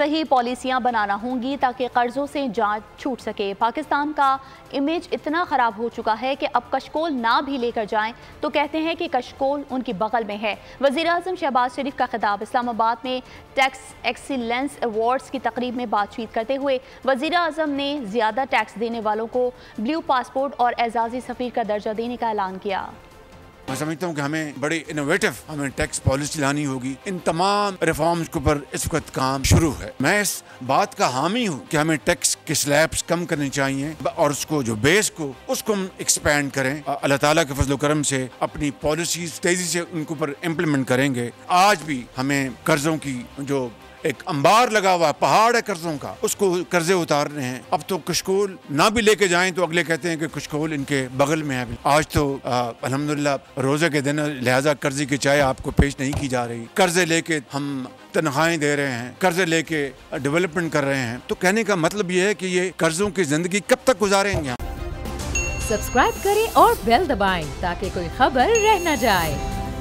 सही पॉलिसियां बनाना होंगी ताकि कर्जों से जान छूट सके। पाकिस्तान का इमेज इतना ख़राब हो चुका है कि अब कशकोल ना भी लेकर जाएं तो कहते हैं कि कशकोल उनकी बगल में है। वज़ीर-ए-आज़म शहबाज शरीफ का खिताब। इस्लामाबाद में टैक्स एक्सीलेंस अवार्ड्स की तकरीब में बातचीत करते हुए वज़ीर-ए-आज़म ने ज़्यादा टैक्स देने वालों को ब्लू पासपोर्ट और एजाज़ी सफ़ीर का दर्जा देने का ऐलान किया। मैं समझता हूँ कि हमें बड़ी इनोवेटिव हमें टैक्स पॉलिसी लानी होगी। इन तमाम रिफॉर्म्स के ऊपर इस वक्त काम शुरू है। मैं इस बात का हामी हूँ कि हमें टैक्स के स्लैब्स कम करने चाहिए और उसको जो बेस को उसको हम एक्सपैंड करें। अल्लाह ताला के फजल करम से अपनी पॉलिसीज तेजी से उनके ऊपर इम्प्लीमेंट करेंगे। आज भी हमें कर्जों की जो एक अंबार लगा हुआ पहाड़ है कर्जों का, उसको कर्जे उतारने हैं। अब तो कशकोल ना भी लेके जाएं तो अगले कहते हैं कि कशकोल इनके बगल में है। आज तो अल्हम्दुलिल्लाह रोजे के दिन लिहाजा कर्जे की चाय आपको पेश नहीं की जा रही। कर्जे लेके हम तनख्वाहें दे रहे हैं, कर्जे लेके डेवलपमेंट कर रहे हैं। तो कहने का मतलब ये है कि ये कर्जों की जिंदगी कब तक गुजारेंगे। सब्सक्राइब करें और बेल दबाएं ताकि कोई खबर रह न जाए।